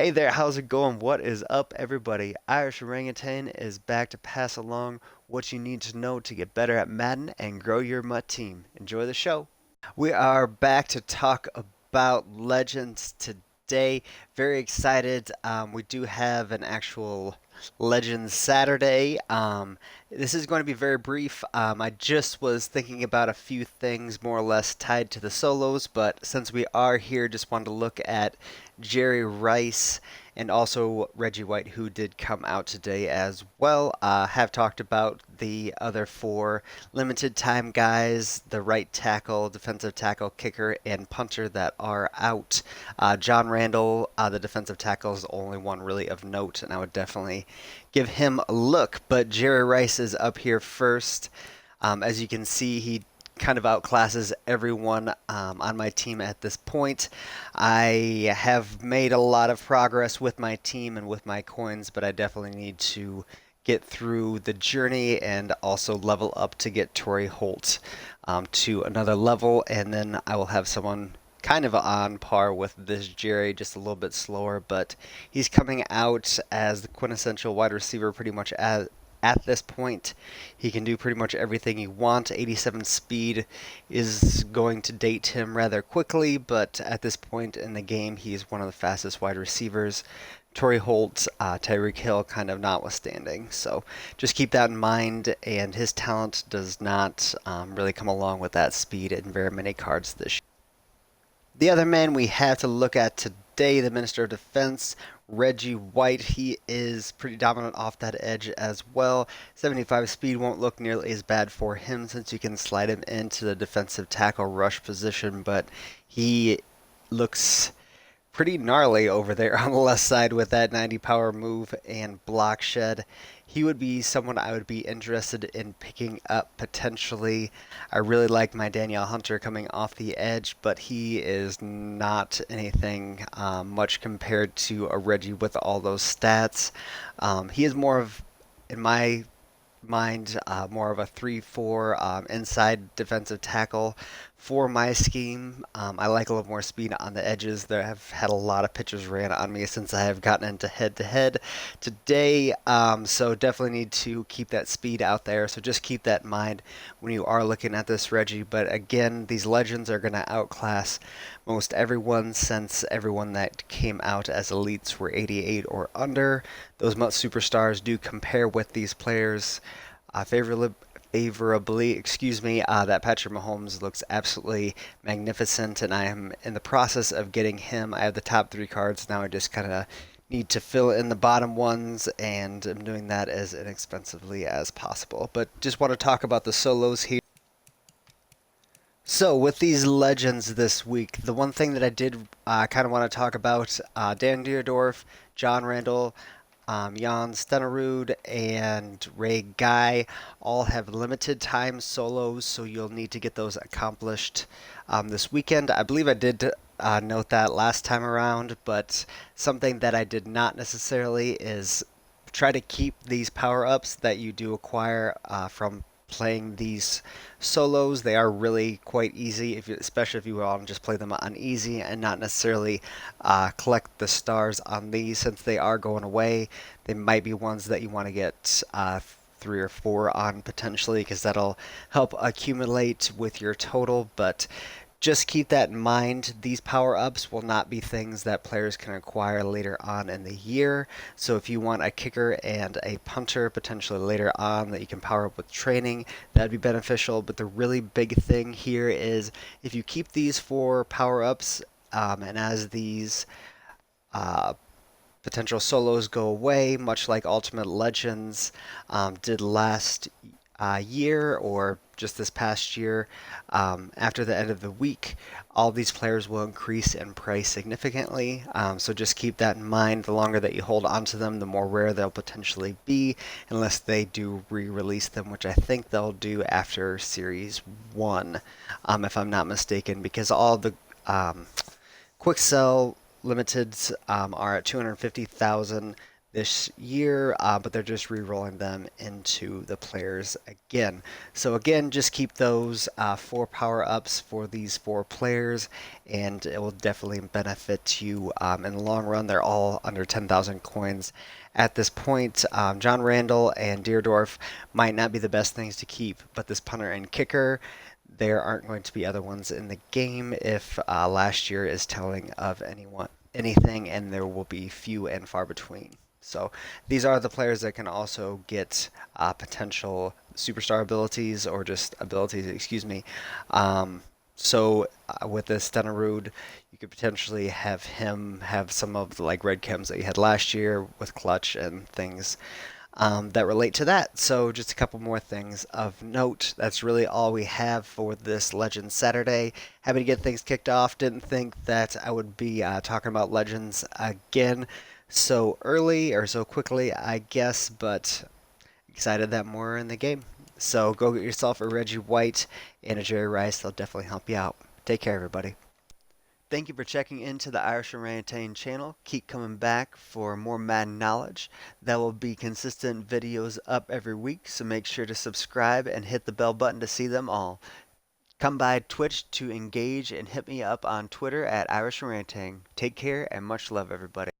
Hey there, how's it going? What is up, everybody? Irish Orangutan is back to pass along what you need to know to get better at Madden and grow your Mutt team. Enjoy the show. We are back to talk about Legends today. Very excited. We do have an actual Legends Saturday. This is going to be very brief. I just was thinking about a few things more or less tied to the solos, but since we are here, just wanted to look at Jerry Rice and also Reggie White, who did come out today as well. Have talked about the other four limited time guys, the right tackle, defensive tackle, kicker, and punter that are out. John Randall, the defensive tackle, is the only one really of note, and I would definitely give him a look. But Jerry Rice is up here first. As you can see, he kind of outclasses everyone on my team at this point. I have made a lot of progress with my team and with my coins, but I definitely need to get through the journey and also level up to get Torrey Holt to another level, and then I will have someone kind of on par with this Jerry, just a little bit slower, but he's coming out as the quintessential wide receiver pretty much at this point. He can do pretty much everything you want. 87 speed is going to date him rather quickly, but at this point in the game, he's one of the fastest wide receivers. Torrey Holt, Tyreek Hill kind of notwithstanding. So just keep that in mind, and his talent does not really come along with that speed in very many cards this year. The other man we have to look at today, the Minister of Defense, Reggie White. He is pretty dominant off that edge as well. 75 speed won't look nearly as bad for him since you can slide him into the defensive tackle rush position, but he looks pretty gnarly over there on the left side with that 90 power move and block shed. He would be someone I would be interested in picking up potentially. I really like my Danielle Hunter coming off the edge, but he is not anything much compared to a Reggie with all those stats. He is more of, in my mind, more of a 3-4 inside defensive tackle for my scheme. I like a little more speed on the edges. There have had a lot of pitches ran on me since I have gotten into head-to-head today, so definitely need to keep that speed out there. So just keep that in mind when you are looking at this Reggie. But again, these legends are going to outclass most everyone since everyone that came out as elites were 88 or under. Those Mutt superstars do compare with these players favorably. That Patrick Mahomes looks absolutely magnificent, and I am in the process of getting him. I have the top three cards now. I just kind of need to fill in the bottom ones, and I'm doing that as inexpensively as possible. But just want to talk about the solos here. So with these legends this week, the one thing that I did kind of want to talk about, Dan Dierdorf, John Randall, Jan Stenerud, and Ray Guy all have limited time solos, so you'll need to get those accomplished this weekend. I believe I did note that last time around, but something that I did not necessarily is try to keep these power-ups that you do acquire from playing these solos. They are really quite easy, especially if you want to just play them on easy and not necessarily collect the stars on these, since they are going away. They might be ones that you want to get 3 or 4 on potentially, because that'll help accumulate with your total. But just keep that in mind. These power-ups will not be things that players can acquire later on in the year. So if you want a kicker and a punter potentially later on that you can power up with training, that'd be beneficial. But the really big thing here is if you keep these 4 power-ups, and as these potential solos go away, much like Ultimate Legends did last year, or just this past year, after the end of the week, all these players will increase in price significantly. So just keep that in mind. The longer that you hold onto them, the more rare they'll potentially be, unless they do re-release them, which I think they'll do after Series 1, if I'm not mistaken, because all the quick sell limiteds are at 250,000. this year, but they're just re-rolling them into the players again. So again, just keep those 4 power-ups for these 4 players, and it will definitely benefit you in the long run. They're all under 10,000 coins at this point. John Randall and Deerdorf might not be the best things to keep, but this punter and kicker, there aren't going to be other ones in the game if last year is telling of anything, and there will be few and far between. So these are the players that can also get potential superstar abilities or just abilities, excuse me. With this Stenerud, you could potentially have him have some of the like red chems that you had last year with clutch and things that relate to that. So just a couple more things of note. That's really all we have for this Legends Saturday. Happy to get things kicked off. Didn't think that I would be talking about Legends again so early or so quickly, I guess, but excited that more in the game. So go get yourself a Reggie White and a Jerry Rice. They'll definitely help you out. Take care, everybody. Thank you for checking into the Irish Orangutan channel. Keep coming back for more Madden knowledge. There will be consistent videos up every week, so make sure to subscribe and hit the bell button to see them all. Come by Twitch to engage and hit me up on Twitter at Irish Orangutan. Take care and much love, everybody.